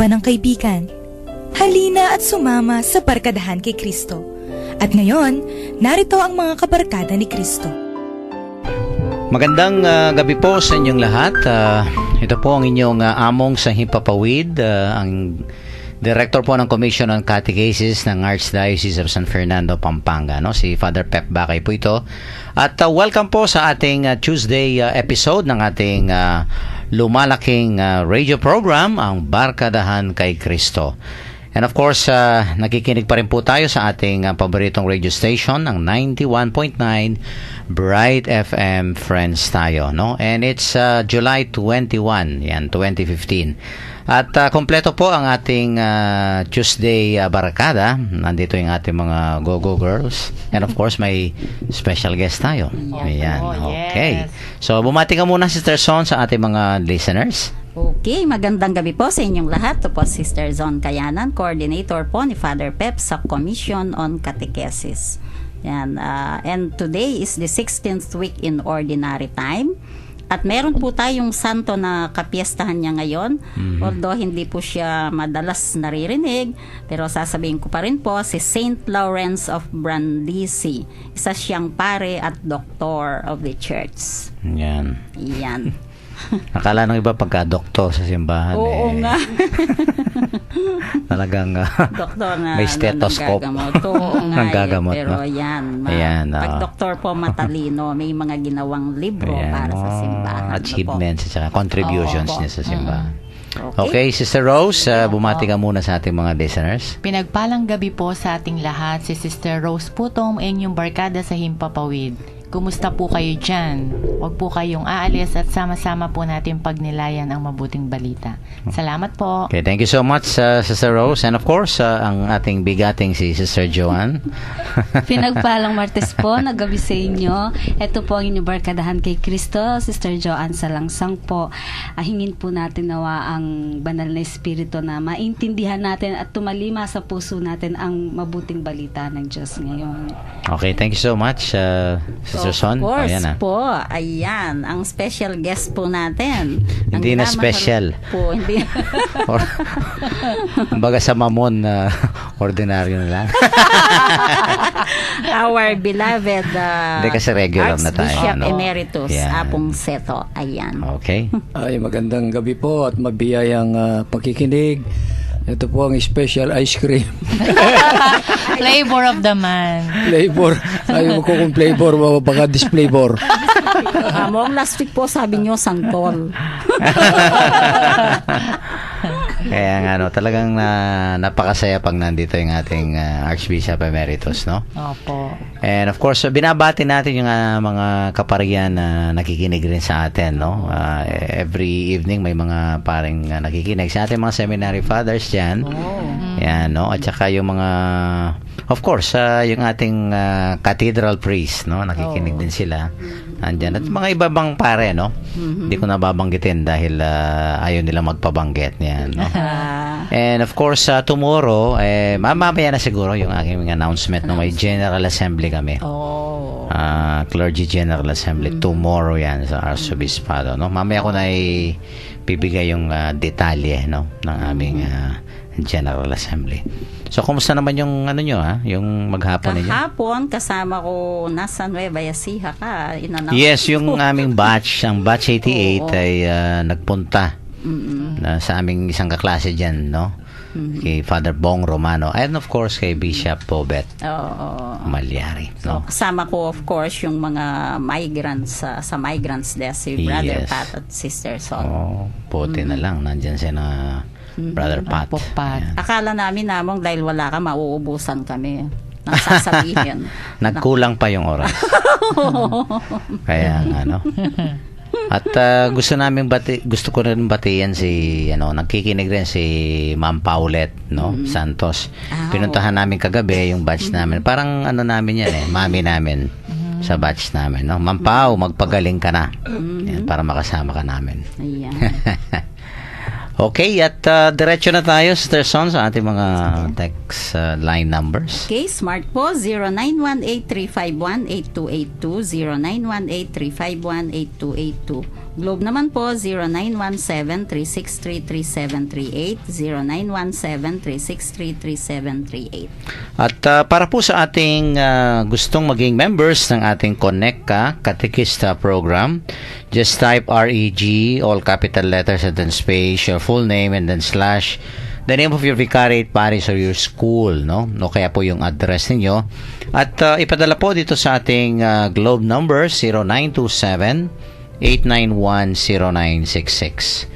ba ng kaibigan? Halina at sumama sa Barkadahan kay Kristo. At ngayon, narito ang mga kabarkada ni Kristo. Magandang gabi po sa inyong lahat. Ito po ang inyong among sa Himpapawid, ang Director po ng Commission on Catechesis ng Archdiocese of San Fernando, Pampanga, no? Si Father Pep Bakay po ito. At welcome po sa ating Tuesday episode ng ating lumalaking radio program, ang Barkadahan kay Kristo. And of course, nakikinig pa rin po tayo sa ating paboritong radio station, ang 91.9 Bright FM Friends tayo, no? And it's July 21, yan, 2015. At kompleto po ang ating Tuesday Barkada. Nandito yung ating mga Go-Go Girls. And of course, may special guest tayo. Ayan, okay. So, bumati ka muna, Sister Son, sa ating mga listeners. Okay, magandang gabi po sa inyong lahat. Ito po Sister Zon Kayanan, coordinator po ni Father Pep sa Commission on Catechesis. Yan, and today is the 16th week in Ordinary Time. At meron po tayong santo na kapiestahan niya ngayon. Although hindi po siya madalas naririnig, pero sasabihin ko pa rin po, si Saint Lawrence of Brindisi. Isa siyang pare at doktor of the church. Yan. Yan. Nakala ng iba pagka-doktor sa simbahan. Oo nga. Talagang doktor na may stethoscope. Nanggagamot. Pero no? Yan. Ayan, pag doktor po matalino, may mga ginawang libro para sa simbahan. Achievements at contributions niya sa simbahan. Okay, Sister Rose, bumati ka muna sa ating mga listeners. Pinagpalang gabi po sa ating lahat. Si Sister Rose Putong, inyong barkada sa Himpapawid. Kumusta po kayo dyan? Huwag po kayong aalis at sama-sama po natin pagnilayan ang mabuting balita. Salamat po. Okay, thank you so much, Sister Rose. And of course, ang ating bigating si Sister Joanne. Pinagpalang Martes po, nagabi sa inyo. Ito po ang inyong barkadahan kay Kristo, Sister Joanne Salangsang po. Hingin po natin nawa ang banal na espiritu na maintindihan natin at tumalima sa puso natin ang mabuting balita ng Diyos ngayon. Okay, thank you so much, Sister Son. Of course po, ayan, ang special guest po natin. Hindi na special. Po, hindi. Kumbaga sa mamon, ordinaryo na lang. Our beloved Hindi kasi regular na tayo. Archbishop No? Emeritus, Apong Seto. Ayan. Okay. Ay, magandang gabi po at mabiyayang pakikinig. Ito po ang special ice cream. Flavor of the man. Flavor. Ayaw ko kung flavor, baka disflavor. Among last week po sabi nyo, sangkol. Kaya nga, no, talagang napakasaya pag nandito yung ating Archbishop Emeritus, no? Opo. And of course, binabati natin yung mga kaparian na nakikinig rin sa atin, no? Every evening may mga paring nakikinig sa ating mga seminary fathers dyan. Yan, no? At saka yung mga, of course, yung ating cathedral priest, no? Nakikinig din sila. Andyan. At mga ibabang pare, no? Hindi ko nababanggitin dahil ayaw nila magpabanggit niyan, no? And of course, tomorrow, mamaya na siguro yung aking announcement no, may General Assembly kami. Clergy General Assembly. Tomorrow yan sa Arsobispado, no? Mamaya ko na ibibigay yung detalye, no, ng aming General Assembly. So, kumusta naman yung nyo, yung maghapon ninyo? Kahapon, kasama ko nasa Nueva Ecija ka. Yes, yung aming batch, ang batch 88 ay nagpunta sa aming isang kaklase dyan, no? Kay Father Bong Romano and of course kay Bishop Pobet Malyari, no? So, kasama ko of course yung mga migrants sa migrants desk, si Brother Pat at Sister Sol. Puti na lang, nandyan siya na Brother Pat. Akala namin dahil wala ka, mauubusan kami. Nang sasabihin. Nagkulang pa yung oras. Kaya nga, no? At gusto ko rin batiyan si nagkikinig rin si Ma'am Paulette, no? Santos. Pinuntahan namin kagabi yung batch namin. Parang namin yan mami namin sa batch namin, no? Ma'am Pau, magpagaling ka na. Yan, para makasama ka namin. Ayan. Okay, at diretso na tayo, Sister Son, sa ating mga text line numbers. Okay, smart po, 0918-351-8282, 0918-351-8282. Globe naman po 0917-363-3738, 0917-363-3738. At para po sa ating gustong maging members ng ating Connect Ka Katekista program, just type REG, all capital letters and then space, your full name and then slash the name of your vicariate parish or your school, no? O kaya po yung address ninyo. At ipadala po dito sa ating Globe number 0927-891-0966.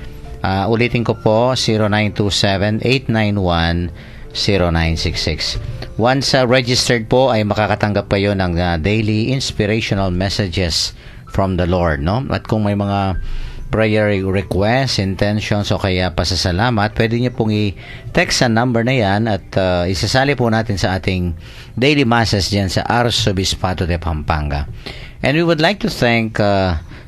Ulitin ko po, 0927-891-0966. Once registered po, ay makakatanggap kayo ng daily inspirational messages from the Lord, no? At kung may mga prayer requests, intentions o kaya pasasalamat, pwede niyo pong i-text sa number na yan at isasali po natin sa ating daily masses dyan sa Arsobispato de Pampanga. And we would like to thank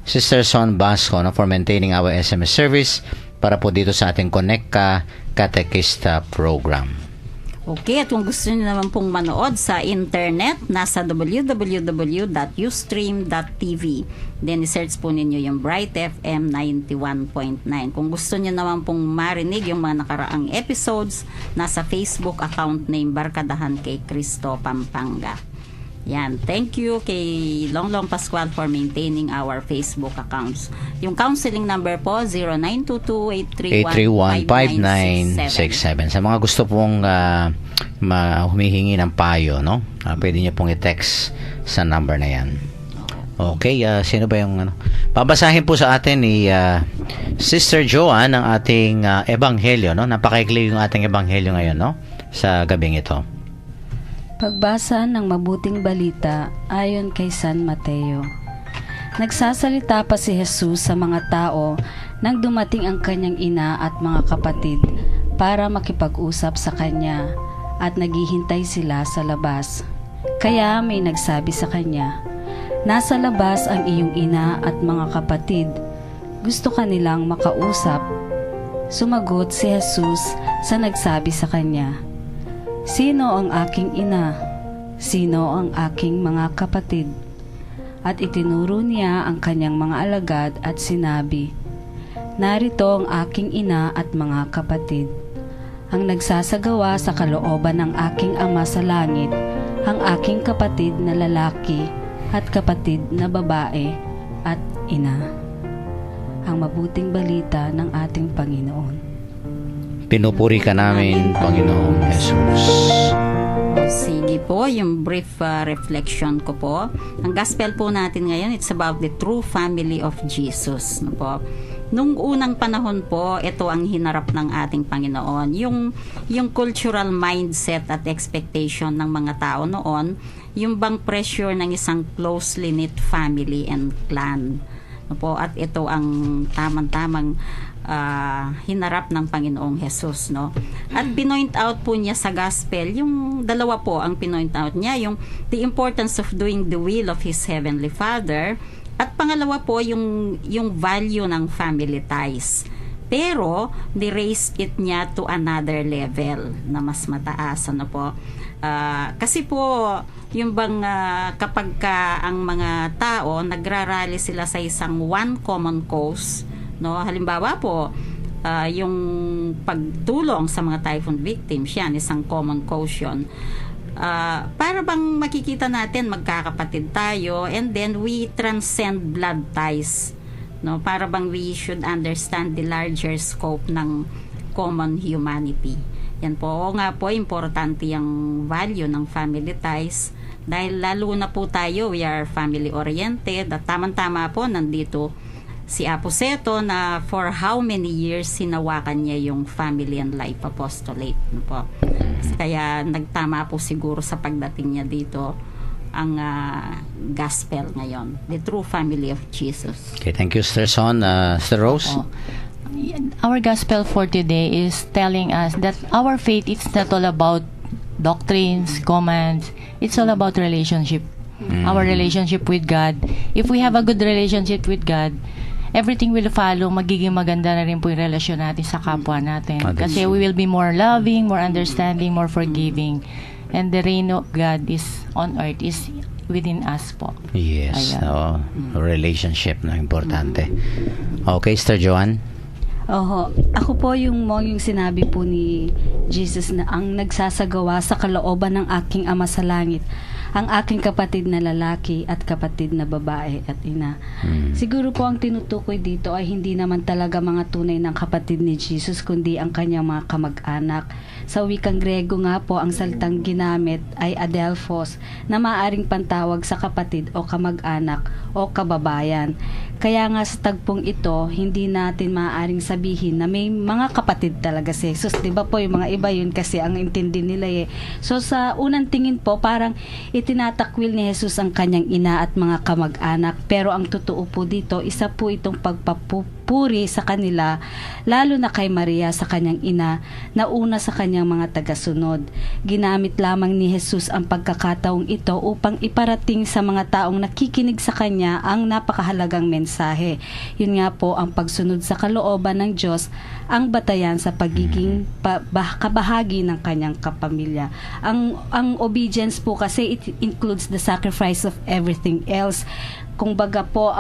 Sister Son Basco, no, for maintaining our SMS service para po dito sa ating Connect Ka Katekista program. Okay, at kung gusto niyo naman pong manood sa internet, nasa www.ustream.tv. Then, i-search po ninyo yung Bright FM 91.9. Kung gusto niyo naman pong marinig yung mga nakaraang episodes, nasa Facebook account name Barkadahan kay Cristo Pampanga. Yan. Thank you kay Longlong Pascual for maintaining our Facebook accounts. Yung counseling number po, 0922-831-5967. Sa mga gusto pong humihingi ng payo, no? Pwede niyo pong i-text sa number na yan. Okay, sino ba yung babasahin po sa atin ni Sister Joanne ang ating ebanghelyo, no? Napakaikli yung ating ebanghelyo ngayon, no? Sa gabing ito. Pagbasa ng mabuting balita ayon kay San Mateo. Nagsasalita pa si Jesus sa mga tao nang dumating ang kanyang ina at mga kapatid para makipag-usap sa kanya at naghihintay sila sa labas. Kaya may nagsabi sa kanya, "Nasa labas ang iyong ina at mga kapatid. Gusto ka nilang makausap." Sumagot si Jesus sa nagsabi sa kanya, "Sino ang aking ina? Sino ang aking mga kapatid?" At itinuro niya ang kanyang mga alagad at sinabi, "Narito ang aking ina at mga kapatid. Ang nagsasagawa sa kalooban ng aking Ama sa langit, ang aking kapatid na lalaki at kapatid na babae at ina." Ang mabuting balita ng ating Panginoon. Pinupuri ka namin, Panginoong Jesus. Sige po, yung brief reflection ko po. Ang gospel po natin ngayon, it's about the true family of Jesus. No po? Nung unang panahon po, ito ang hinarap ng ating Panginoon. Yung cultural mindset at expectation ng mga tao noon, yung bang pressure ng isang closely knit family and clan. No po? At ito ang tamang-tamang hinarap ng Panginoong Jesus, no? At pinoint out po niya sa gospel, yung dalawa po ang pinoint out niya, yung the importance of doing the will of His Heavenly Father, at pangalawa po yung value ng family ties. Pero ni-raise it niya to another level na mas mataas, ano po? Kasi po yung bang kapag ang mga tao nagrarally sila sa isang one common cause, no, halimbawa po yung pagtulong sa mga typhoon victims, yan isang common cause yun. Para bang makikita natin magkakapatid tayo, and then we transcend blood ties, no, para bang we should understand the larger scope ng common humanity. Yan po, o nga po, importante yung value ng family ties, dahil lalo na po tayo, we are family oriented, at tamang-tama po nandito si Aposeto na for how many years hinawakan niya yung family and life apostolate, no po. Kaya nagtama po siguro sa pagdating niya dito ang gospel ngayon, the true family of Jesus. Okay, thank you, Sister Son. Sister Rose? Our gospel for today is telling us that our faith is not all about doctrines, commands. It's all about relationship. Our relationship with God. If we have a good relationship with God, everything will follow. Magiging maganda na rin po yung relasyon natin sa kapwa natin. Kasi we will be more loving, more understanding, more forgiving. And the reign of God is on earth is within us po. Yes, Ayan. relationship na importante. Okay, Sister Joanne? Oho, ako po yung sinabi po ni Jesus na ang nagsasagawa sa kalooban ng aking Ama sa langit, ang aking kapatid na lalaki at kapatid na babae at ina. Siguro po ang tinutukoy dito ay hindi naman talaga mga tunay ng kapatid ni Jesus, kundi ang kanyang mga kamag-anak. Sa wikang Grego nga po, ang salitang ginamit ay adelphos, na maaaring pantawag sa kapatid o kamag-anak o kababayan. Kaya nga sa tagpong ito, hindi natin maaaring sabihin na may mga kapatid talaga si Jesus. Diba po, yung mga iba yun kasi ang intindi nila eh. So sa unang tingin po, parang itinatakwil ni Jesus ang kanyang ina at mga kamag-anak. Pero ang totoo po dito, isa po itong pagpapuri sa kanila, lalo na kay Maria sa kanyang ina, na una sa kanyang mga tagasunod. Ginamit lamang ni Jesus ang pagkakataong ito upang iparating sa mga taong nakikinig sa kanya ang napakahalagang mensahe. Yun nga po ang pagsunod sa kalooban ng Diyos, ang batayan sa pagiging kabahagi ng kanyang kapamilya. Ang obedience po kasi it includes the sacrifice of everything else. Kung baga po,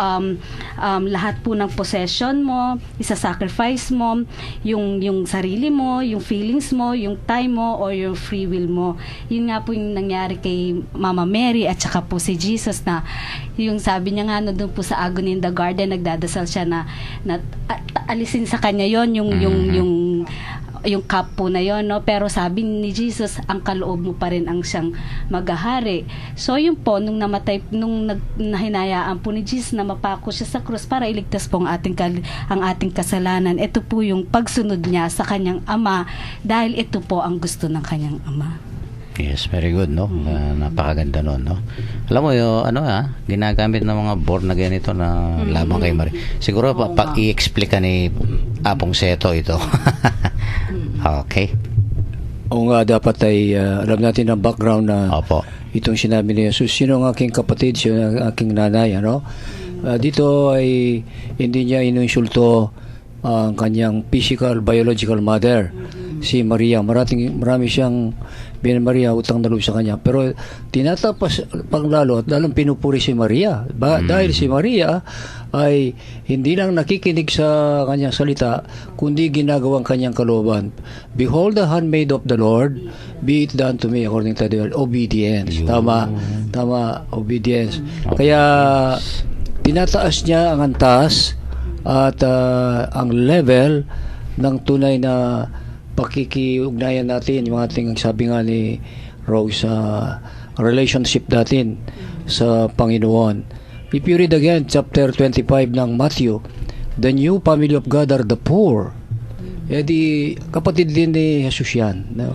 lahat po ng possession mo, isa-sacrifice mo, yung sarili mo, yung feelings mo, yung time mo, or yung free will mo. Yun nga po yung nangyari kay Mama Mary at saka po si Jesus, na yung sabi niya nga doon po sa agony in the garden, nagdadasal siya na alisin sa kanya yon yung cup po na yon, no? Pero sabi ni Jesus, ang kaloob mo pa rin ang siyang maghahari. So yun po, nung namatay, nahinayaan po ni Jesus na mapako siya sa krus para iligtas po ang ating kasalanan, ito po yung pagsunod niya sa kanyang Ama, dahil ito po ang gusto ng kanyang Ama. Yes, very good, no? Napakaganda nun, no? Alam mo, ginagamit ng mga born na ganito na lamang kay Maria. Siguro, i-explica ni Apong Seto ito. Okay. O nga, dapat ay alam natin ang background na Opo. itong sinabi ni Jesus. Sino ang aking kapatid? Sino ang aking nanay? Ano? Dito ay hindi niya ininsulto ang kanyang physical, biological mother, si Maria. Marami siyang Maria, utang na loob sa kanya. Pero tinatapas pang lalo at lalong pinupuri si Maria. Dahil si Maria ay hindi lang nakikinig sa kanyang salita, kundi ginagawang kanyang kalooban. Behold the handmaid of the Lord, be it done to me according to the word. Obedience. Tama, obedience. Kaya tinataas niya ang antas at ang level ng tunay na pakikiugnayan natin, yung ating sabi nga ni Rose, relationship natin sa Panginoon. If you read again chapter 25 ng Matthew, the new family of God are the poor. Di kapatid din ni Jesus yan, no?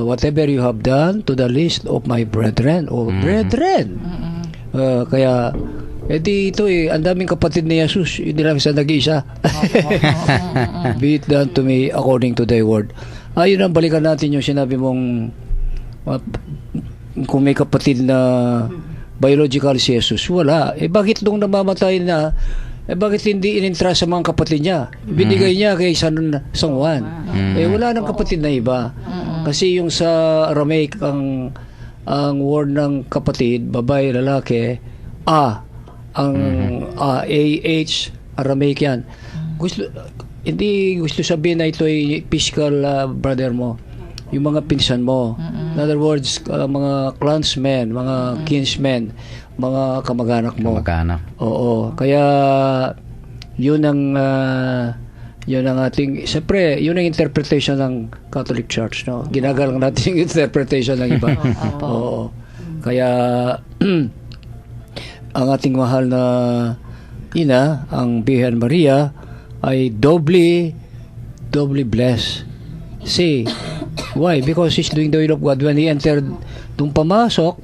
Whatever you have done to the least of my brethren, brethren. Kaya ito ang daming kapatid ni Jesus, hindi lang isa nag-iisa. Be it done to me according to thy word. Ayun ang balikan natin yung sinabi mong kung may kapatid na biological si Jesus, wala. Bakit nung namamatay na, bakit hindi inintrust sa mga kapatid niya? Binigay niya kay San Juan. Wala nang kapatid na iba. Kasi yung sa Aramaic, ang word ng kapatid, babae, lalaki, ang AH, Aramaic yan. Hindi gusto sabihin na ito ay physical brother mo, yung mga pinsan mo. In other words, mga clansmen, mga kinsmen, mga kamag-anak mo. Oo. Kaya yun ang ating, siyempre, yun ang interpretation ng Catholic Church, no? Ginagalang natin yung interpretation ng iba. Oo. Kaya ang ating mahal na ina, ang Birhen Maria, ay doubly blessed. See, why? Because she's doing the will of God. When he entered, nung pamasok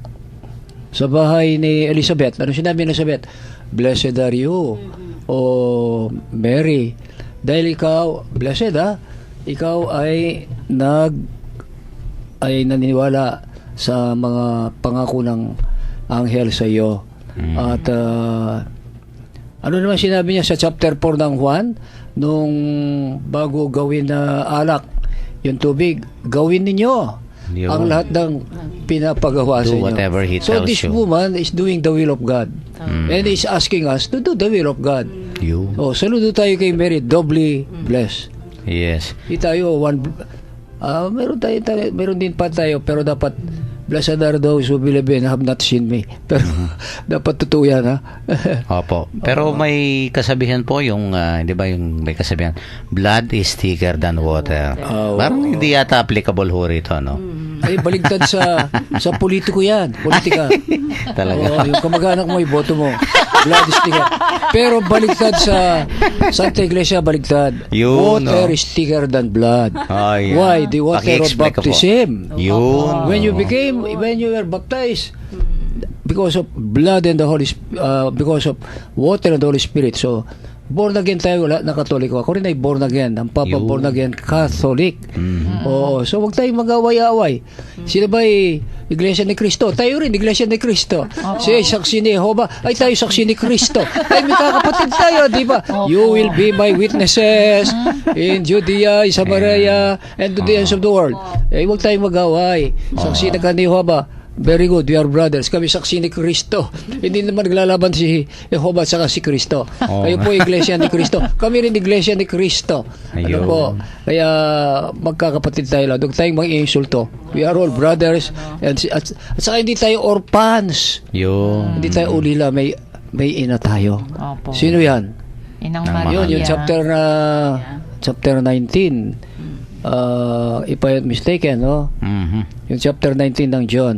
sa bahay ni Elizabeth, ano sinabi ni Elizabeth? Blessed are you, O Mary. Dahil ikaw, blessed ikaw ay naniniwala sa mga pangako ng anghel sa iyo. At ano naman sinabi niya sa chapter 4 ng Juan, nung bago gawin na alak yung tubig, gawin ninyo Yun. ang lahat ng pinapagawa sa Do inyo. whatever He So tells this you. woman is doing the will of God. And is asking us to do the will of God. You. Oh, saludo tayo kay Mary, doubly blessed. Yes. Di tayo meron din pa tayo, pero dapat blessed are those who believe and have not seen me. Pero dapat totoo yan, ha? Opo. Pero may kasabihan po yung, di ba yung may kasabihan, blood is thicker than water. Parang hindi yata applicable ho rito, no? Ay, baligtad sa politiko yan. Politika. Talaga. Yung kamag-anak mo, iboto mo. Blood is thicker. Pero baligtad sa Santa Iglesia, baligtad. Yun, Water no? is thicker than blood. Oh, yeah. Why? The water of Paki-explain ko po. baptism. Yun. When you were baptized, because of blood and the because of water and the Holy Spirit. So, born again tayo, lahat na Katoliko. Ako rin ay born again. Ang Papa Yun. born again, Catholic. Mhm. Oo. So, huwag tayong mag-away-away. Sila ba ay Iglesia ni Cristo? Tayo rin, Iglesia ni Cristo. Siya ay saksi ni Jehovah. Ay, tayo saksi ni Cristo. Ay, may kakapatid tayo, di ba? You will be my witnesses in Judea, in Samaria, and to the ends of the world. Eh, huwag tayong mag-away. Saksi na ka ni Jehovah. Very good, we are brothers. Kami saksi ni Cristo. Hindi naman naglalaban si Jehovah at saka si Cristo. Kayo po Iglesia ni Cristo. Kami rin Iglesia ni Cristo. Ano Ayun. po? Kaya magkakapatid tayo lang. Huwag tayong mag-insulto. We are all brothers. At saka hindi tayo orphans. Yun. Hindi tayo ulila. May ina tayo. Opo. Sino yan? Inang Nang Maria. Yun, yung chapter 19. If I am mistaken, no? Mhm. Yung chapter 19 ng John.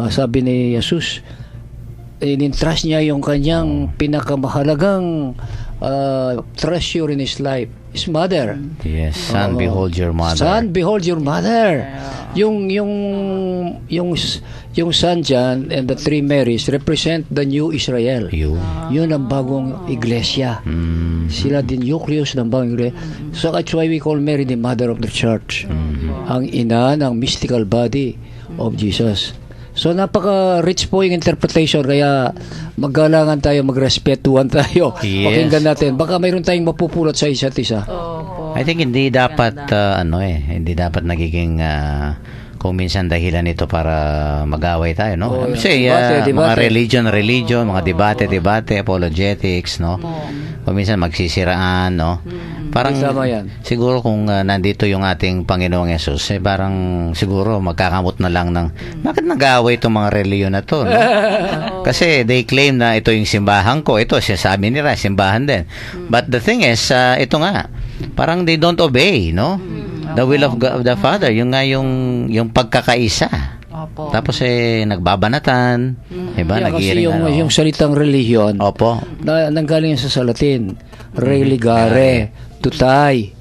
Sabi ni Jesus, in-entrust niya yung kanyang pinakamahalagang treasure in his life, his mother. Yes. Son, Oo. behold your mother. Son, behold your mother. Yung son dyan and the three Marys represent the new Israel. Yun. Yun ang bagong iglesia. Sila din nucleus ng bagong iglesia. So that's why we call Mary the mother of the church. Ang ina ng mystical body of Jesus. So napaka-rich po yung interpretation, kaya maggalangan tayo, magrespetuhan tayo. Yes. Pakinggan natin. Baka mayroon tayong mapupulot sa isa't isa. I think hindi dapat hindi dapat nagiging kung minsan dahilan ito para mag-away tayo, no? Oo, Kasi debate. mga religion, mga debate, apologetics, no? Kung minsan magsisiraan, no? Parang Tama yan. siguro kung nandito yung ating Panginoong Yesus, parang siguro magkakamot na lang ng bakit nag-aaway itong mga reliyon na to, no? Kasi they claim na ito yung simbahan ko, ito sinasabi nila simbahan din. But the thing is, ito nga, parang they don't obey, no? The will of God, of the Father, yung nga yung pagkakaisa. Opo. Tapos nagbabanatan, diba? Yeah, kasi Nagiiring, yung salitang religion, Opo. nanggaling sa Latin, religare, tutay,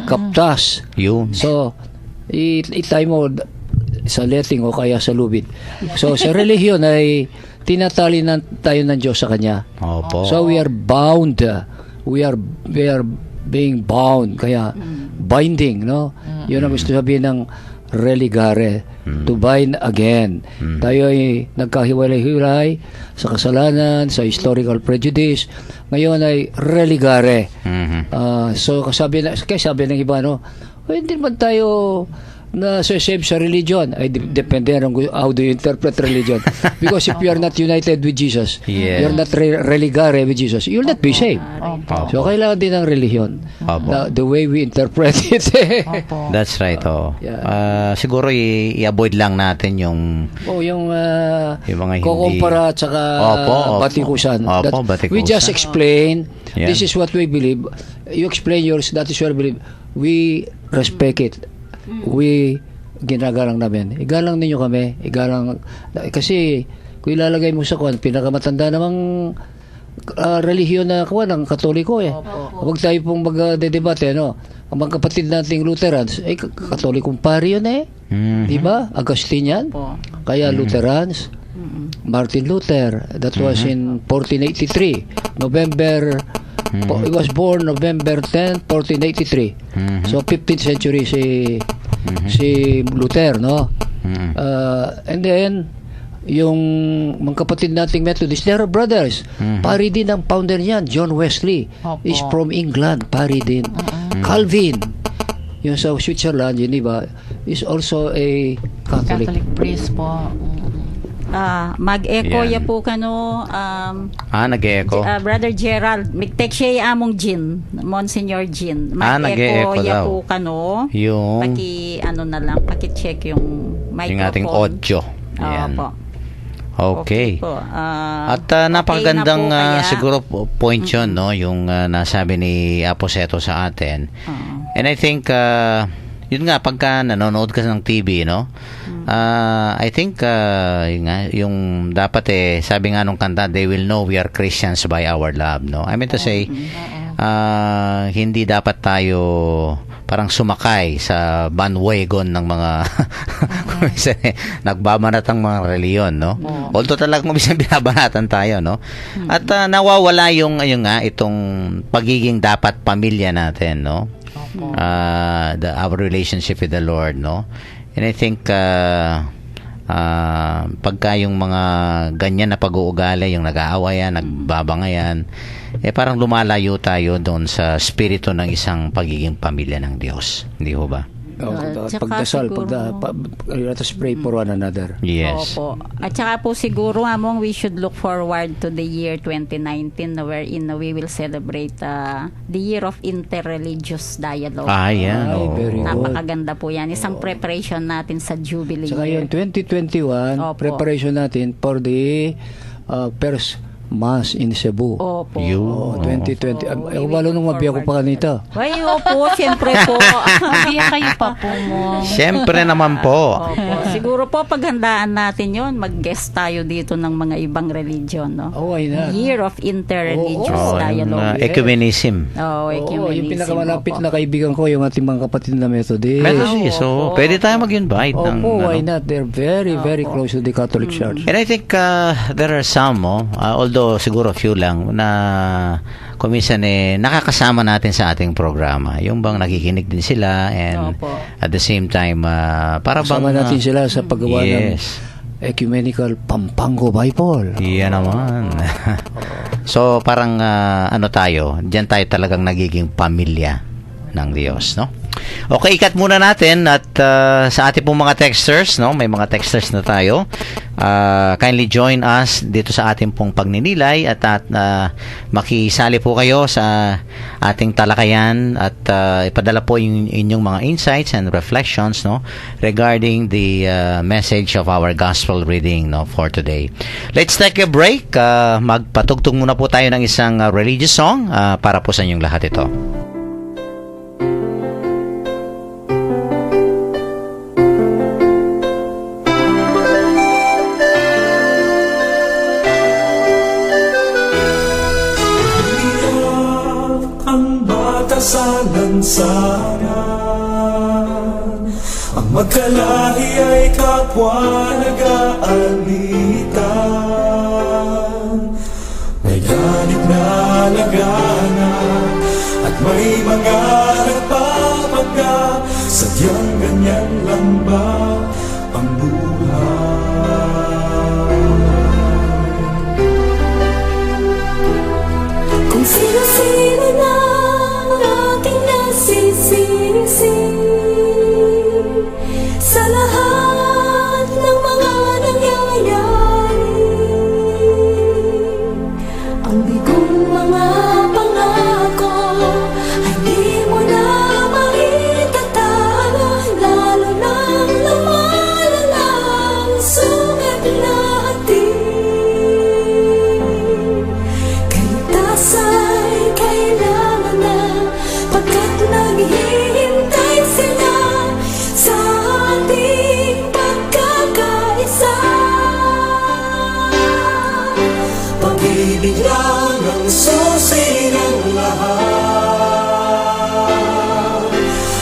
kaptas. Yun. So, itay mo sa Latin o kaya sa lubid. So, sa relihiyon ay tinatali tayo ng Diyos sa Kanya. Opo. So, we are bound. We are being bound. Kaya, binding, no? Yun ang gusto sabihin ng religare, to bind again. Tayo ay nagkahiwalay-hiwalay sa kasalanan, sa historical prejudice. Ngayon ay religare. Mhm. So sabi ng iba, no, hindi man tayo na save sa religion. Ay depende on how do you interpret religion. Because if you are not united with Jesus, Yeah. you're not religare with Jesus, you'll not be saved. Opo. So kailangan din ng religion. Opo. The way we interpret it. Opo. That's right, oh. Yeah. Siguro i-avoid lang natin yung yung mga hindi- kukumpara at saka Opo. batikusan. Opo, batikusan. We just explain, Yeah. this is what we believe. You explain yours, that is what we believe. We respect it. We ginagalang namin. Igalang ninyo kami. Igalang, kasi kung ilalagay mo sa kuwan, pinakamatanda namang relihiyon na kuwan ng Katoliko eh. Huwag tayo pong magdedebate, no? Ang mga kapatid nating Lutherans, Katolikong pari yun eh. Mhm. Di ba? Agustinian. Kaya Lutherans, Martin Luther, that was in 1483. November, he was born November 10, 1483. So 15th century si Luther, no? And then yung mga kapatid nating Methodist, they are brothers. Pari din ang founder niyan, John Wesley. Opo. Is from England, pari din. Calvin, yung sa Switzerland, Geneva, is also a Catholic. Catholic priest po. Mag-echo Yan. ya po kano Nag-echo. Brother Gerald, migtek siya among Jean, Monsignor Jean. nag-e-echo Mag-echo ya daw. po kano. Yung, Paki-check yung microphone. yung ating audio. Yan. Opo. Okay. po. At napakagandang okay na po kaya. siguro point yun, no? Yung nasabi ni Aposeto sa atin. And I think, yun nga, pagka nanonood ka ng TV, no? I think, yun nga, yung dapat sabi nga nung kanta, they will know we are Christians by our love, no? I mean to say, hindi dapat tayo parang sumakay sa bandwagon ng mga nagbabanat ang mga reliyon, no? Although talagang minsan binabanatan tayo, no? At nawawala yung ayun nga itong pagiging dapat pamilya natin, no? Our relationship with the Lord, no? And I think pagka yung mga ganyan na pag-uugali, yung nag-aawayan, nagbabangayan, parang lumalayo tayo doon sa spirito ng isang pagiging pamilya ng Diyos. Hindi ho ba? Tsaka Pagdasal, siguro- let us pray for one another. Yes. Opo. At saka po siguro among we should look forward to the year 2019 wherein we will celebrate the year of interreligious dialogue. Yan. Ay, oo. very good. Napakaganda po yan. Isang preparation natin sa Jubilee Saka year. yung 2021, Opo. preparation natin for the first Mass in Cebu. Opo. Yun. 2020. So, Ay, we walo will nung mabiyak ko forward pa kanita. Ay, opo, siyempre po. Hindi kayo pa po mo. Siyempre naman po. Opo. Siguro po paghandaan natin yon, mag-guest tayo dito ng mga ibang religion, no? Oh, why not? Year of interreligious Oo, dialogue. ecumenism. Oh, Oo, yung ecumenism, pinakamalapit opo. na kaibigan ko, yung ating mga kapatid na Methodist. Methodist, so pwede tayo mag-invite ng Opo, why ano. not? They're very, very close to the Catholic Church. And I think there are some, although siguro few lang, na kuminsan nakakasama natin sa ating programa. Yung bang nakikinig din sila and Opo. at the same time, para bang... Kasama natin sila sa paggawa ng Yes. Ecumenical Pampango Bible. Iyan naman. So, parang ano tayo, diyan tayo talagang nagiging pamilya ng Diyos, no? Okay, ikat muna natin at sa ating pong mga texters, no? May mga texters na tayo. Kindly join us dito sa ating pong pagninilay at makisali po kayo sa ating talakayan at ipadala po yung inyong mga insights and reflections, no, regarding the message of our gospel reading, no, for today. Let's take a break. Magpatugtog muna po tayo ng isang religious song para po sa inyong lahat ito. Ang batasan ng saran, ang magkalahi ay kapwa nag-aalitan. May ganit na laganap at may mga nagpapagda. Sadyang ganyan lang ba ang buhay? Kung sino-sino na ang ating nasisisi sa lahat ng mga nangyayari, ang bigong mga pangako ay di mo na maitatag, lalo nang lumalala ang sugat natin. Kaligtasa'y kailangan na, pagkat naghihintay sila sa ating pagkakaisa. Pag-ibig lang ang susi ng lahat,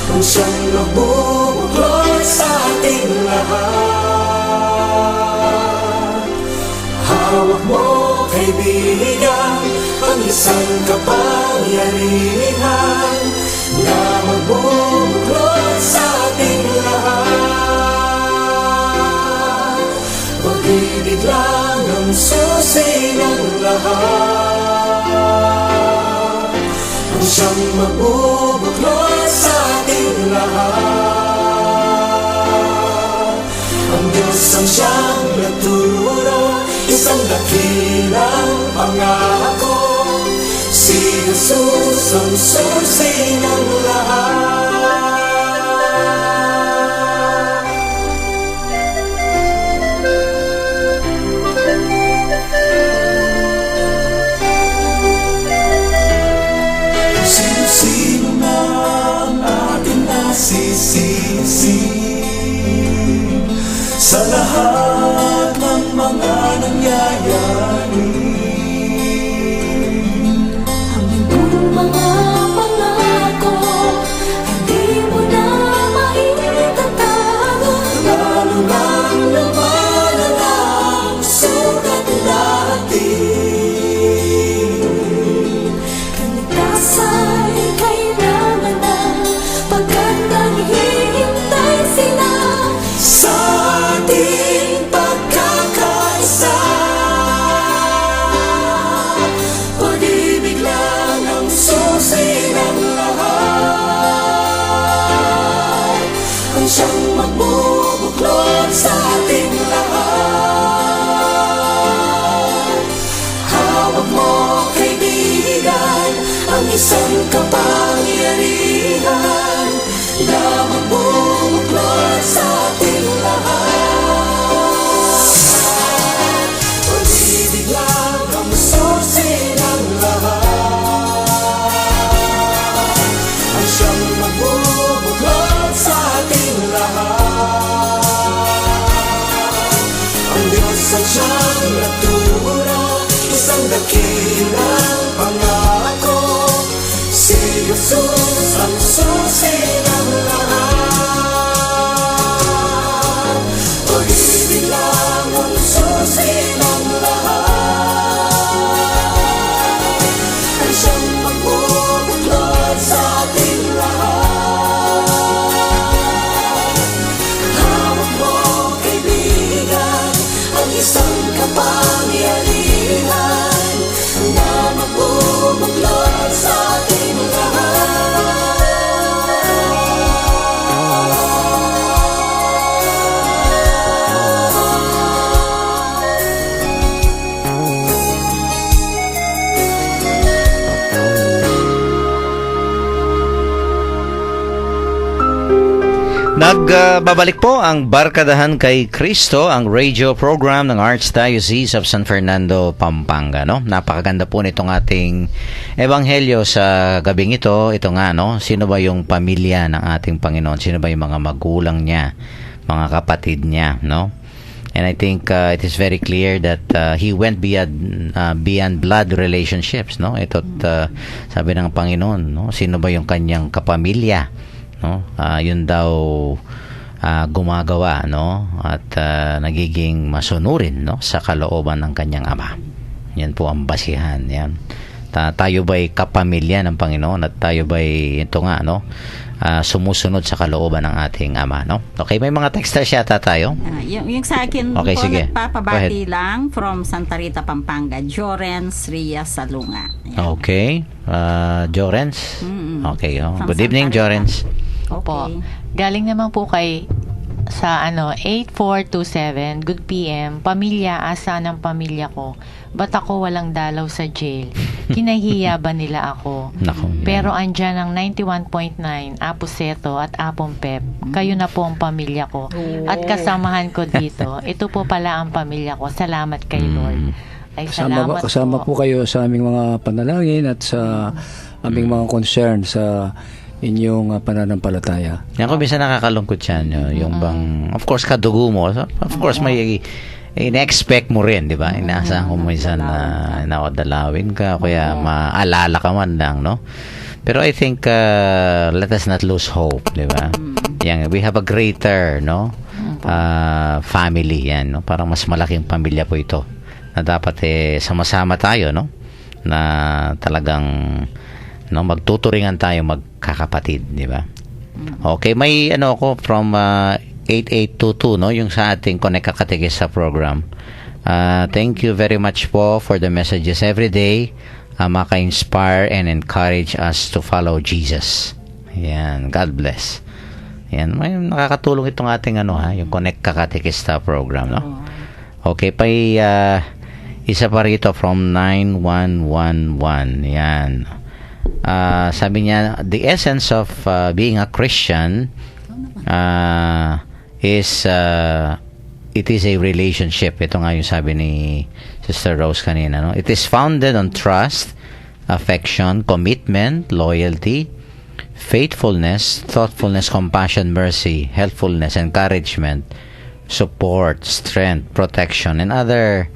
kung siyang nagbubuklod sa ating lahat. Hawak mo, kaibigan, ang isang kapangyarihan na magbubuklod sa ating lahat. Pag-ibig lang ang susi ng lahat, kung siyang magbubuklod sa ating lahat. lahat. Ang Diyos ang siyang nagturo, isang dakilang pangako. Si Jesus ang susi ng lahat. Sino-sino man ating nasisisi sa lahat ng mga nangyayari. Ang iyong mga pangako, hindi mo na maitatago. Lalo nang lumalalang sugat natin. Kaligtasa'y kailangan na, pagkat naghihintay sila Sa ating pagkakaisa, pag-ibig lang ang susi ng lahat. Ang siyang magbubuklod sa ating lahat. Hawak mo, kaibigan, ang isang kapangyarihan na magbubuklod sa ating lahat. Pag-ibig lang ang susi ng lahat. Ang siyang magbubuklod sa ating lahat. Ang Diyos ang siyang nagturo, isang dakilang pangako. Si Jesus ang susi ng lahat. Pag-ibig lang ang susi ng lahat. Ang siyang magbubuklod sa ating lahat. Hawak mo, kaibigan, ang isang kapangyarihan na magbubuklod sa ating Nagbabalik po ang Barkadahan kay Kristo, ang radio program ng Archdiocese of San Fernando, Pampanga, no? Napakaganda po nitong ating ebanghelyo sa gabing ito. Ito nga, no? Sino ba yung pamilya ng ating Panginoon? Sino ba yung mga magulang niya, mga kapatid niya, no? And I think it is very clear that he went beyond blood relationships, no? Ito't sabi ng Panginoon, no? Sino ba yung kanyang kapamilya, no? Yun daw gumagawa, no? At nagiging masunurin, no? Sa kalooban ng kanyang Ama. Yan po ang basihan. Yan. Tayo ba'y kapamilya ng Panginoon at tayo ba'y ito nga, no? Sumusunod sa kalooban ng ating Ama, no? Okay, may mga texters yata tayo. Yung sa akin Okay, po, sige. nagpapabati lang from Santa Rita, Pampanga, Jorens Ria Salunga. Ayan. Okay. Jorens. Okay. Oh. From Good evening, Santa Rita. Jorens. Opo. Okay. Galing naman po kay sa 8427, good PM, pamilya, asa ng pamilya ko? Ba't ako walang dalaw sa jail? Kinahiya ba nila ako? Nako. Pero andyan ang 91.9, Apuseto at Apong Pep. Kayo na po ang pamilya ko. At kasamahan ko dito. Ito po pala ang pamilya ko. Salamat kay Lord. Ay, salamat Kasama po kayo sa aming mga panalangin at sa aming mga concern sa inyong pananampalataya. Yan ko minsan nakakalungkot yan. Yung bang, of course, kadugo mo. So, of course, may in-expect mo rin, di ba? Inaasahan ko minsan na nakadalawin ka, kaya maalala ka man lang, no? Pero I think, let us not lose hope, di ba? Yan, we have a greater, no? Family, yan, no? Parang mas malaking pamilya po ito. Na dapat, sama-sama tayo, no? Na talagang, no, magtuturingan tayo magkakapatid, di ba? Okay, may ano ako from 8822, no, yung sa ating Connect Catechist sa program. Thank you very much po for the messages every day. Maka-inspire and encourage us to follow Jesus. Ayan, God bless. Yan, may nakakatulong itong ating yung Connect Kakatekista program, no? Okay, isa pa rito from 9111. Yan. Sabi niya, the essence of being a Christian is it is a relationship. Ito nga yung sabi ni Sister Rose kanina, no? It is founded on trust, affection, commitment, loyalty, faithfulness, thoughtfulness, compassion, mercy, helpfulness, encouragement, support, strength, protection, and other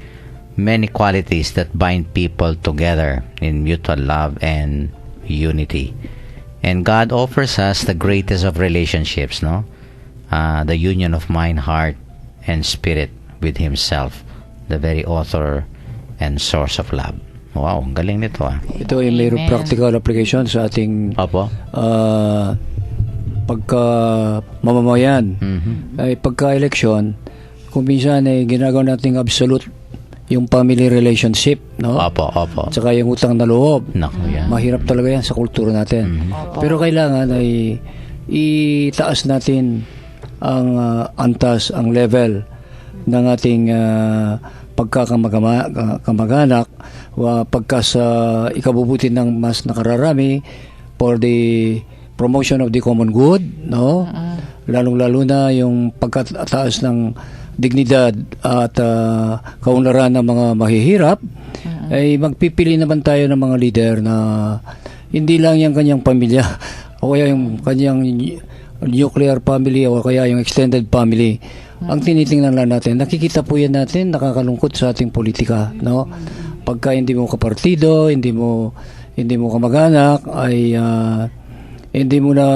many qualities that bind people together in mutual love and unity. And God offers us the greatest of relationships, no? The union of mind, heart, and spirit with Himself, the very author and source of love. Wow, ang galing nito Ito ay mayroong practical application sa ating pagka mamamayan. Ay pagka-election, kung minsan ay ginagawa nating absolute yung family relationship, no? Opo. Tsaka yung utang na loob. Yan. Mahirap talaga yan sa kultura natin. Pero kailangan ay itaas natin ang antas, ang level ng ating pagkakamag-anak, pagka sa ikabubuti ng mas nakararami for the promotion of the common good, no? Lalong-lalo na yung pagkataas ng dignidad at kaunlaran ng mga mahihirap, ay magpipili naman tayo ng mga leader na hindi lang yung kanyang pamilya o kaya yung kanyang nuclear family o kaya yung extended family. Ang tinitingnan lang natin, nakikita po yan natin, nakakalungkot sa ating politika, no? Pagka hindi mo kapartido, hindi mo kamag-anak, ay hindi mo na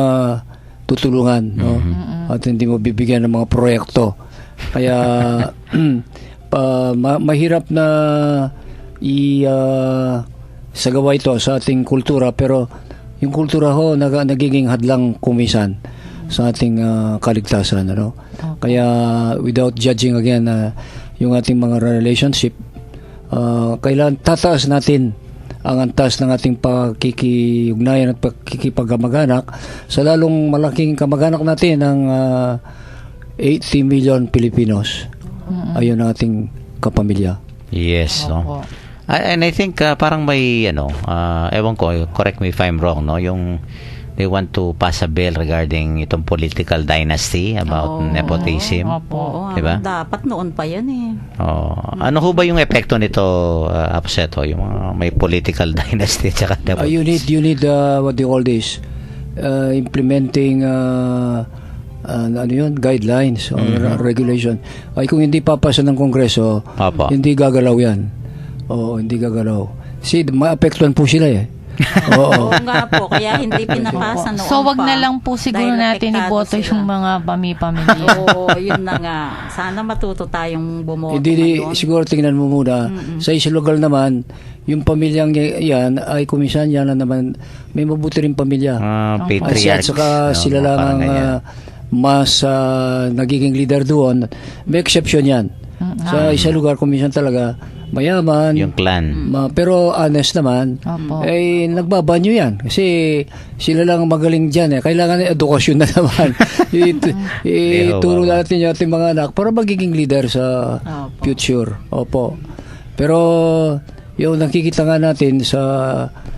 tutulungan, no? At hindi mo bibigyan ng mga proyekto. Kaya mahirap na sagawa ito sa ating kultura, pero yung kultura nagiging hadlang kumisan sa ating kaligtasan, ano? Kaya without judging again yung ating mga relationship, kailangan tataas natin ang antas ng ating pakikiugnayan at pakikipagkamag-anak sa lalong malaking kamag-anak natin ng 80 million Pilipinos. Ayun ang ating kapamilya. Yes, no? And I think parang may ewan ko, correct me if I'm wrong, no? Yung they want to pass a bill regarding itong political dynasty about nepotism. Diba? Dapat noon pa yan Ano ho ba yung epekto nito, Aposeto? Yung may political dynasty tsaka nepotism? You need what do you call this? Implementing guidelines or regulation. Ay kung hindi papasa ng Kongreso, hindi gagalaw yan. Hindi gagalaw. Maapektuhan po sila Oo nga po, kaya hindi pinapasa noon So, wag na lang po siguro natin iboto yung mga pamilya. Yun na nga. Sana matuto tayong bumoto ngayon. Siguro tingnan mo muna. Sa isang lugar naman, yung pamilyang yan ay kumisan yan na naman may mabuti rin pamilya. Patriarchs. Saka sila lang ang mas nagiging leader doon. May exception yan. Sa isang lugar, kumisan talaga mayaman, yung clan. Pero honest naman, nagbabanyo yan. Kasi sila lang magaling dyan. Kailangan edukasyon na naman. Ituro natin yung ating mga anak para magiging leader sa future. Pero yung nakikita nga natin sa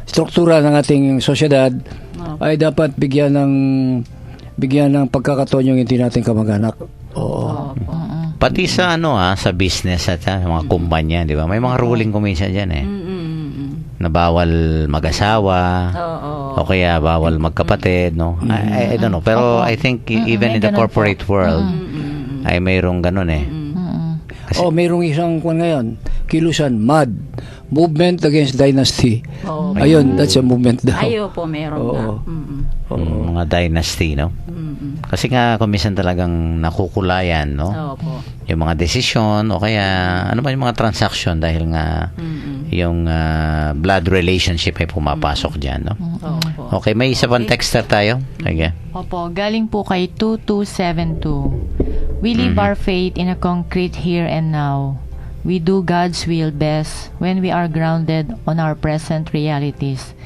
struktura ng ating sosyedad ay dapat bigyan ng pagkakataon yung hindi natin kamag-anak. Pati sa sa business at sa mga kumpanya, di ba? May mga ruling kuminsan diyan na bawal mag-asawa o kaya bawal magkapatid, no? I don't know. Pero I think even in the corporate world ay mayroong ganun mayroong isang ngayon, kilusan, MAD, Movement Against Dynasty. Ayun, that's a movement daw. Meron mga dynasty, no? Kasi nga kuminsan talagang nakukulayan, no? Yung mga desisyon o kaya ano ba yung mga transaction dahil nga yung blood relationship ay pumapasok diyan, no? Okay, may isa pang texter tayo. Okay. Galing po kay 2272. We live our faith in a concrete here and now. We do God's will best when we are grounded on our present realities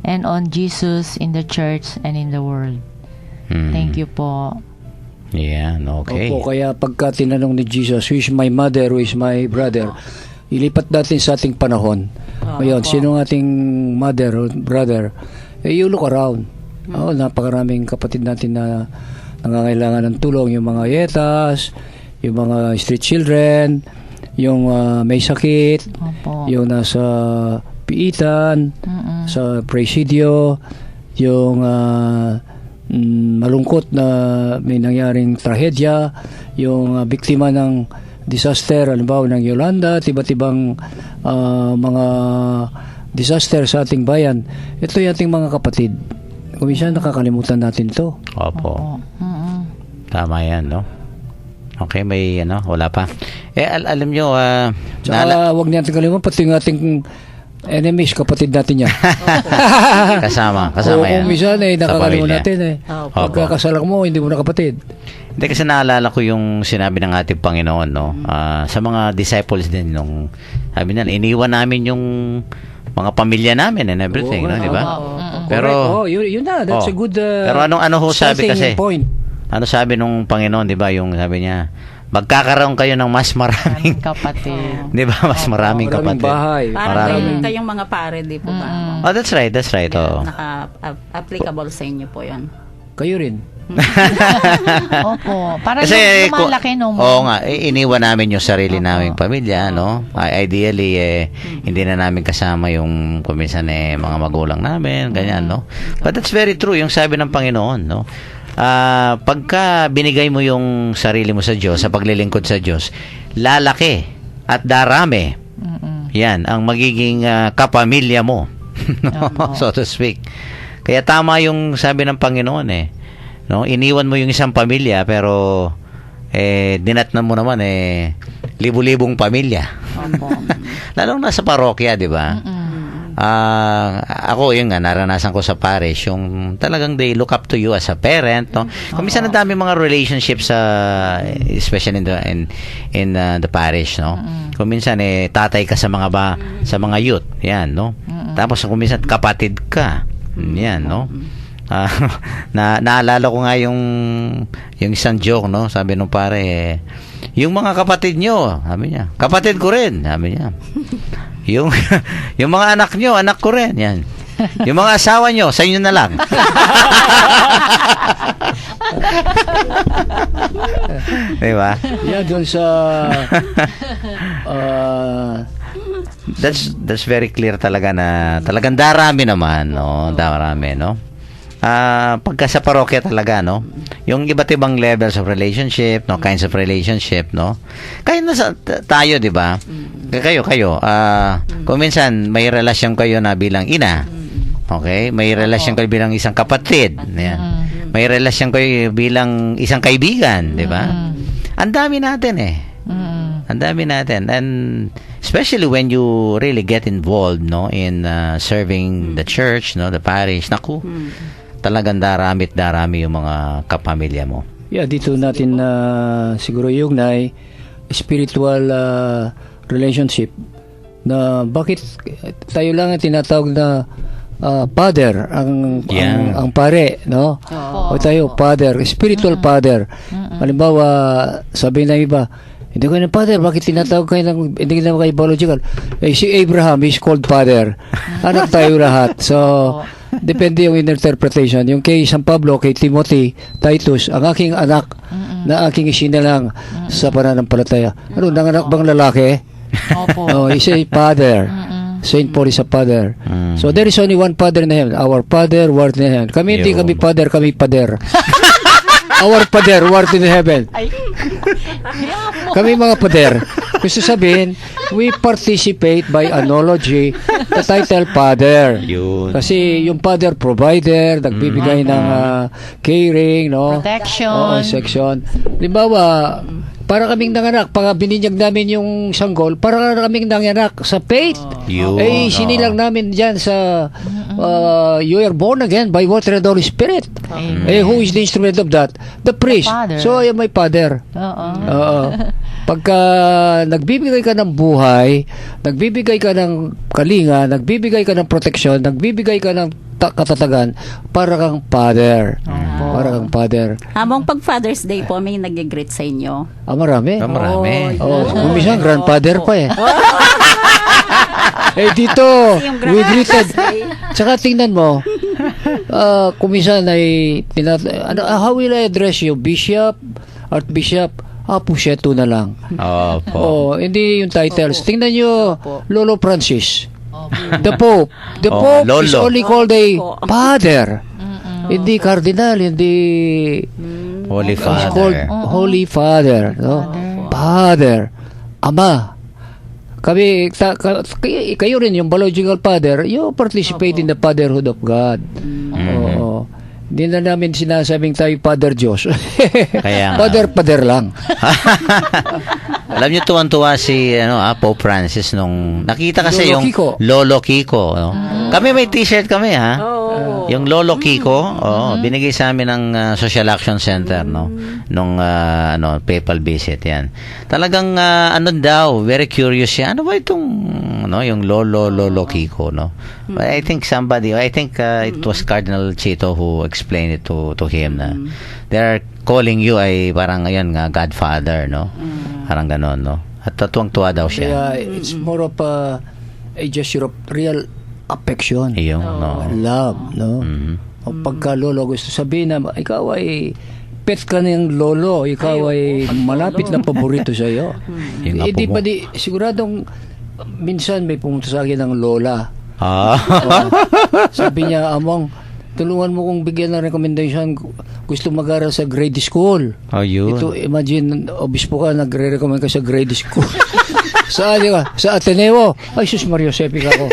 and on Jesus in the church and in the world. Thank you po. Yan, okay. Opo, kaya pagka tinanong ni Jesus, who is my mother, who is my brother, ilipat natin sa ating panahon. Ngayon, sino ang ating mother or brother? You look around. Napakaraming kapatid natin na nangangailangan ng tulong. Yung mga yetas, yung mga street children, yung may sakit, Opo. yung nasa piitan, sa presidio, yung malungkot na may nangyaring trahedya, yung biktima ng disaster, halimbawa ng Yolanda, iba't ibang mga disaster sa ating bayan. Ito yung ating mga kapatid. Kung minsan nakakalimutan natin ito. Opo. Tama yan, no? Okay, may wala pa. Alam nyo, Tsaka huwag natin kalimutan, pati yung ating enemies, kapatid natin yan. kasama Oo, yan. kung minsan Sa nakakalimutan pamilya. natin Pagkakasalak mo, hindi mo na kapatid. Hindi, kasi naalala ko yung sinabi ng ating Panginoon, no? Sa mga disciples din, nung sabi niya, iniwan namin yung mga pamilya namin and everything, no? Di ba? Pero, yun na, that's a good pero ano ho sabi starting kasi? point. Ano sabi nung Panginoon, di ba? Yung sabi niya, magkakaroon kayo ng mas maraming Kapatid. di ba? Mas maraming Maraming kapatid. bahay. Parang kayong mga pare, di po ba? Oh, that's right. Oh. Naka-applicable sa inyo po yun. Kayo rin. Opo. Parang Kasi lumalaki no mo. Oo nga, iniwan namin yung sarili naming pamilya, no? Ideally, hindi na namin kasama yung kuminsan mga magulang namin, ganyan, no? But that's very true, yung sabi ng Panginoon, no? Pagka binigay mo yung sarili mo sa Diyos, sa paglilingkod sa Diyos, lalaki at darami. Yan, ang magiging kapamilya mo. So to speak. Kaya tama yung sabi ng Panginoon no? Iniwan mo yung isang pamilya pero dinatnan mo naman libu-libong pamilya. Lalong nasa parokya, di ba? Ako yun nga, naranasan ko sa parish, yung talagang they look up to you as a parent, no? Kung minsan ang dami mga relationships especially in the parish, no? Kung minsan tatay ka sa mga youth, yan, no? Tapos kung minsan kapatid ka, yan, no? Naalala ko nga yung isang joke, no? Sabi nung pare, yung mga kapatid nyo, sabi niya, kapatid ko rin, sabi niya. yung mga anak nyo, anak ko rin, yan. Yung mga asawa nyo, sa inyo na lang. Diba? Yeah, doon sa That's very clear talaga na talagang darami naman, no? Darami, no? Pagka sa parokya talaga, no? Yung iba't ibang levels of relationship, no? Kinds of relationship, no? Kaya na tayo, di ba? Kayo. Kung minsan may relasyon kayo na bilang ina, okay? May relasyon kayo bilang isang kapatid, yan. May relasyon kayo bilang isang kaibigan, di ba? Ang dami natin Ang dami natin. And especially when you really get involved, no, in serving the church, no, the parish, naku, talagang darami yung mga kapamilya mo. Yeah, dito natin siguro yung spiritual relationship na bakit tayo lang ang tinatawag na father ang pare, no? O tayo father, spiritual father. Halimbawa, sabi ng iba, hindi ko na father, bakit tinatawag kayo hindi na kayo biological? Si Abraham is called father. Anak tayo lahat. So, depende yung interpretation. Yung kay San Pablo, kay Timothy, Titus, ang aking anak na aking isinalang sa pananampalataya. Ano, nanganak bang lalaki? Opo. He's a father. Saint Paul is a father. So, there is only one father in heaven. Our father, who art in heaven. Kami hindi kami father, kami pader. Our father, who art in heaven. Kami mga pader. Gusto sabihin, we participate by analogy the title father. Yun. Kasi yung father provider, nagbibigay ng caring, no? Protection. Section. Limbawa, para kaming nanganak, pag bininyag namin yung sanggol, para kaming nanganak sa faith. Yun. Sinilang namin dyan sa you are born again by water and Holy Spirit. Who is the instrument of that? The priest. Father. So, ay may father. Oo. Pagka nagbibigay ka ng buhay, nagbibigay ka ng kalinga, nagbibigay ka ng protection, nagbibigay ka ng katatagan, para kang father. Para kang father. Among pag Father's Day po, may nag-greet sa inyo. Marami. Marami. Minsan grandfather pa eh. Dito, we greeted. Tsaka tingnan mo, kung minsan ay, how will I address you? Bishop, Archbishop, Puseto na lang. Opo. Hindi yung titles. Tingnan nyo, Lolo Francis. The Pope. The Pope is Lolo. only called a father. Hindi cardinal, hindi Holy it's called Father. Holy Father. No? Father. Ama. Kayo rin, yung biological father, you participate in the fatherhood of God. Oo. Hindi na namin sinasabing tayo Father Diyos. Kaya nga. Father lang. Alam niyo, tuwan-tuwa si Pope Francis nung nakita kasi Lolo yung Kiko. Lolo Kiko. No? Kami may t-shirt kami, ha? Yung Lolo Kiko, binigay sa amin ng Social Action Center, no? Nung papal visit, yan. Talagang, very curious siya. Ano ba itong, yung Lolo Kiko, no? But I think it was Cardinal Chito who explained it to him na they're calling you ay parang ayan nga Godfather, no? Parang ganon, no? At tuwang-tuwa daw siya. Kaya it's more of a gesture of real affection. Yung, no? Love, no? O pagka lolo, gusto sabihin na ikaw ay pet ka ng lolo, ikaw ay malapit na paborito sa iyo. Yung apo Hindi mo. pa siguradong minsan may pumunta sa akin ng lola. Sabi niya, Among, tulungan mo kong bigyan ng recommendation, gusto mag-aral sa grade school. Yun. Ito, imagine, obispo ka, nagre-recommend ka sa grade school. Saan ka? Sa Ateneo. Ay, sus Mario Sepic ako.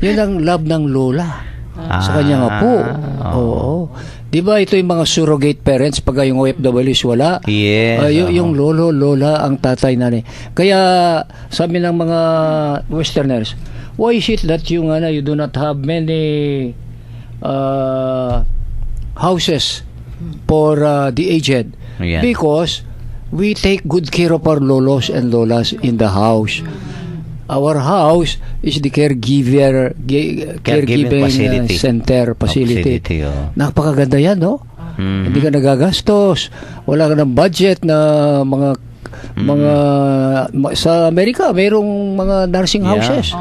Yun ang love ng lola sa kanyang apo. Oo. Di ba ito yung mga surrogate parents pag yung OFWs wala? Yes. Yung lolo, lola, ang tatay, nanay. Kaya sabi ng mga Westerners, why is it that you do not have many houses for the aged? Yeah. Because we take good care of our lolos and lolas in the house. Our house is the caregiving facility. center facility. Napakaganda yan, no? Hindi ka nagagastos. Wala ka ng budget na mga sa Amerika mayroong mga nursing houses.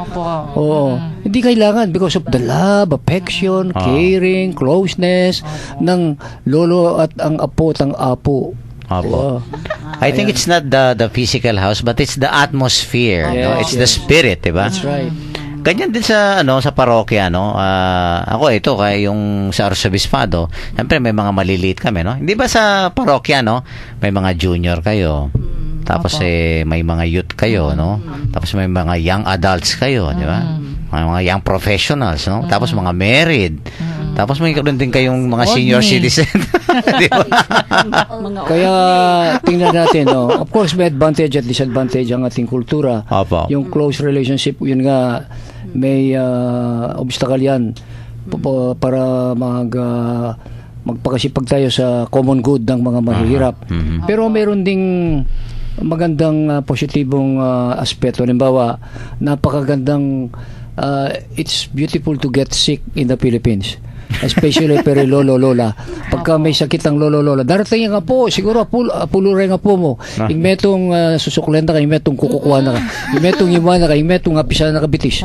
Oo. Hindi kailangan because of the love, affection, caring, closeness ng lolo at ang apo at ang apo. Opo. I think it's not the physical house but it's the atmosphere, no? It's the spirit, 'di ba? That's right. Ganyan din sa sa parokya, no. Ako ito kay yung sa arsobispado, siyempre may mga maliliit kami, no. Hindi ba sa parokya, no, may mga junior kayo. Tapos may mga youth kayo, no. Tapos may mga young adults kayo, di ba? May mga young professionals, no. Tapos mga married. Tapos may karoon din kayong mga senior citizen. Di ba? Kaya tingnan natin, no. Of course may advantage at disadvantage ang ating kultura. Opo. Yung close relationship, yun nga may obstacle yan para magpakasipag tayo sa common good ng mga mahihirap. Pero meron ding magandang positibong aspeto. Halimbawa, napakagandang it's beautiful to get sick in the Philippines. Especially peri lolo lola. Pagka may sakit ang lolo lola, darating nga po, siguro puluray nga po mo. Ingmetong susuklenta ka, ingmetong kukukuha na ka. Ingmetong iwana ka, ingmetong apisa na ka bitis.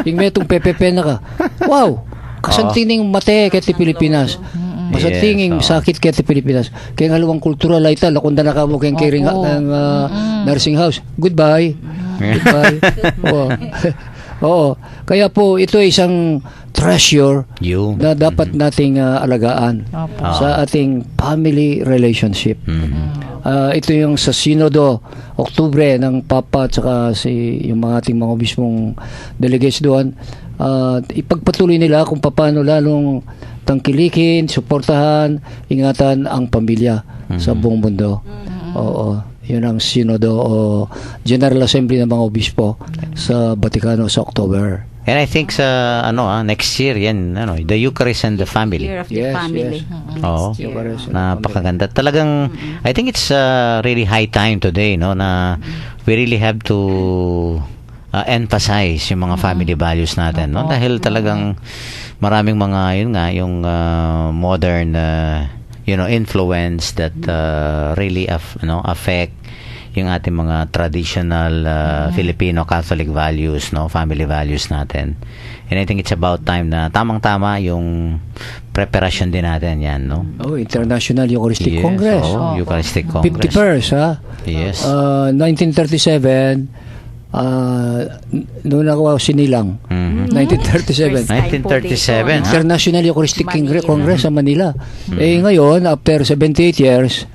Ingmetong pepepe na ka. Wow! Kasantining mate kaya ti Pilipinas. Masantinging sakit kaya ti Pilipinas. Kaya nga luwang kultural ay tal, kung na ka mo kayang caring ng nursing house. Goodbye. Goodbye. Oo. Kaya po ito ay isang treasure na dapat nating alagaan sa ating family relationship. Ito yung sa Sinodo Oktubre ng Papa at saka yung mga ating mga obispong delegates doon, ipagpatuloy nila kung paano lalong tangkilikin, suportahan, ingatan ang pamilya sa buong mundo. Oo. Yun ang Sinodo o General Assembly ng mga obispo sa Vaticano sa October. And I think sa next year yan, the Eucharist and the family. Year of the family. Oo. Napakaganda. Talagang I think it's really high time today, no, na we really have to emphasize yung mga family values natin, no? Dahil talagang maraming mga yun nga yung modern influence that really affect yung ating mga traditional Filipino Catholic values, family values natin. And I think it's about time na tamang-tama yung preparation din natin yan, no? International Eucharistic Yes, Congress. Eucharistic Congress. 51st, ha? Yes. 1937, noon ako sinilang. 1937. 1937, ha? International Eucharistic Manila. Congress sa Manila. Ngayon, after 78 years,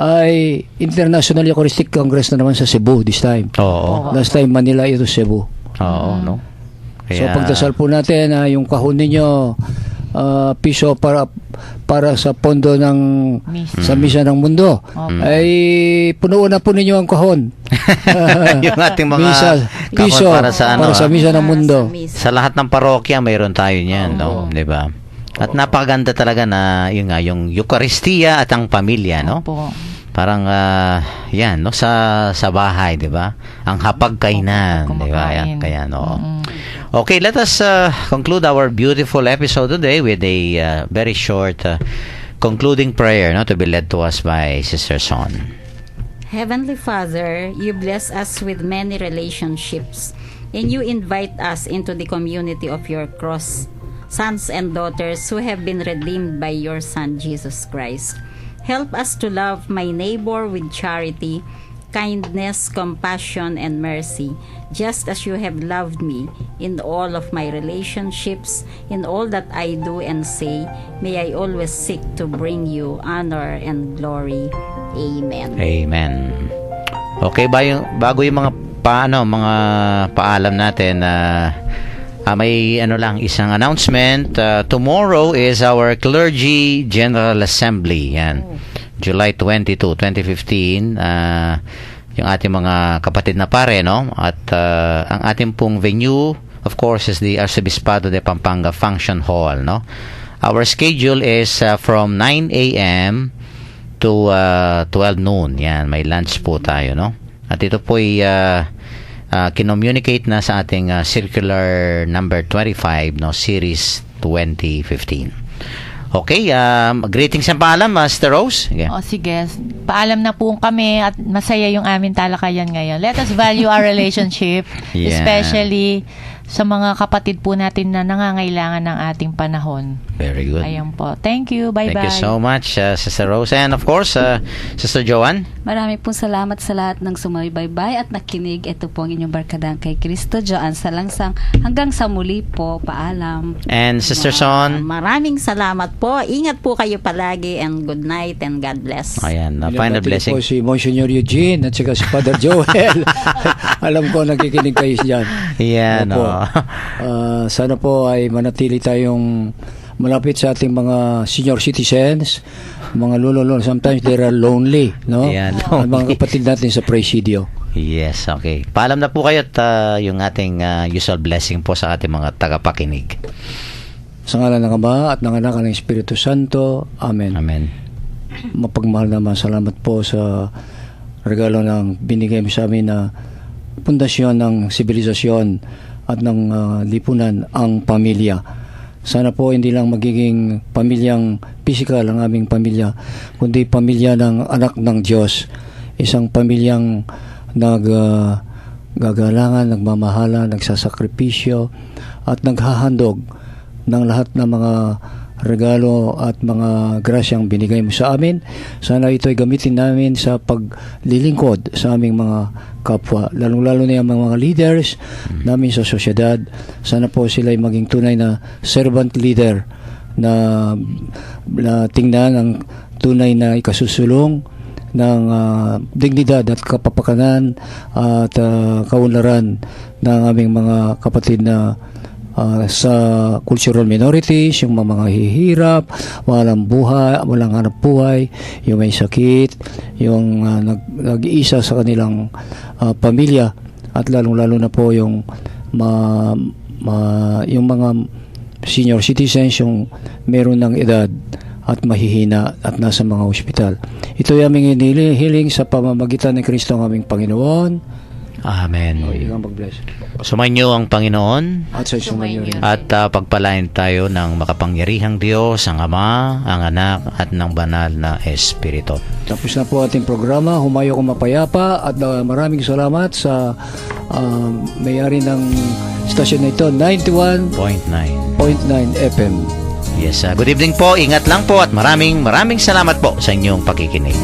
ay International Eucharistic Congress na naman sa Cebu this time. Oo. Last time, Manila, ito Cebu. Oo, no? So pagdasal po natin, yung kahon ninyo, piso para sa pondo ng sa misa ng mundo, ay punuan na po ninyo ang kahon. yung ating mga misa, kahon piso para sa misa ng mundo. Sa lahat ng parokya mayroon tayo niyan, no? 'Di ba? At napakaganda talaga na yung Eucharistia at ang pamilya, no? Opo. Parang yan, no, sa bahay, 'di ba? Ang hapagkainan, 'di ba? Yan, kaya no. Okay, let us conclude our beautiful episode today with a very short concluding prayer, to be led to us by Sister Son. Heavenly Father, you bless us with many relationships, and you invite us into the community of your cross, sons and daughters who have been redeemed by your Son, Jesus Christ. Help us to love my neighbor with charity, kindness, compassion, and mercy, just as you have loved me in all of my relationships, in all that I do and say. May I always seek to bring you honor and glory. Amen. Amen. Okay, bago yung mga paalam natin, may isang announcement. Tomorrow is our Clergy General Assembly. Yan. July 22, 2015. Yung ating mga kapatid na pare, no? At ang ating pong venue, of course, is the Arcibispado de Pampanga Function Hall, no? Our schedule is from 9 a.m. to 12 noon. Yan, may lunch po tayo, no? At ito po ay kinommunicate na sa ating circular number 25, no, series 2015. Okay, greetings and paalam, Master Rose. Yeah. Sige. Paalam na po kami at masaya yung aming talakayan ngayon. Let us value our relationship, Yeah. especially sa mga kapatid po natin na nangangailangan ng ating panahon. Very good. Ayan po. Thank you. Bye-bye. Thank you so much, Sister Rose. And of course, Sister Joanne. Marami pong salamat sa lahat ng sumaybay at nakinig. Ito po ang inyong barkadang kay Kristo, Joanne Salangsang. Hanggang sa muli po, paalam. And Sister Son. Maraming salamat po. Ingat po kayo palagi, and good night and God bless. Ayan, final Binabati blessing. po si Monsignor Eugene at saka si Father Joel. Alam ko nakikinig kayo dyan. Yan, Opo. Sana po ay manatili tayong malapit sa ating mga senior citizens, mga lolo. Sometimes they are lonely, no? Yan, Ang lonely. mga kapatid natin sa Presidio. Yes, okay. Paalam na po kayo at yung ating usual blessing po sa ating mga tagapakinig. Sa ngalan ng Ama at ng Anak at ng Espiritu Santo. Amen. Amen. Mapagmahal naman, salamat po sa regalo ng binigay mo sa amin na pundasyon ng sibilisasyon at ng lipunan, ang pamilya. Sana po hindi lang magiging pamilyang physical ang aming pamilya, kundi pamilya ng anak ng Diyos. Isang pamilyang naggagalangan, nagmamahala, nagsasakripisyo at naghahandog ng lahat ng mga regalo at mga grasyang binigay mo sa amin. Sana ito'y gamitin namin sa paglilingkod sa aming mga kapwa, lalong-lalo na yung mga leaders namin sa sosyedad. Sana po sila'y maging tunay na servant leader na tingnan ang tunay na ikasusulong ng dignidad at kapapakanan at kaunlaran ng aming mga kapatid na sa cultural minorities, yung mga hihirap, walang hanap buhay, yung may sakit, yung nag-iisa sa kanilang pamilya, at lalong-lalo na po yung yung mga senior citizens, yung meron ng edad at mahihina at nasa mga ospital. Ito ay aming hinihiling sa pamamagitan ng Kristo ang aming Panginoon. Amen. O, ikaw mag-bless. Sumainyo ang Panginoon At sa sumayo rin. at pagpalain tayo ng makapangyarihang Diyos, ang Ama, ang Anak at ng banal na Espiritu. Tapos na po ating programa. Humayo ko mapayapa at maraming salamat sa may-ari ng stasyon na ito, 91.9 0.9. FM. Yes, good evening po. Ingat lang po at maraming salamat po sa inyong pakikinig.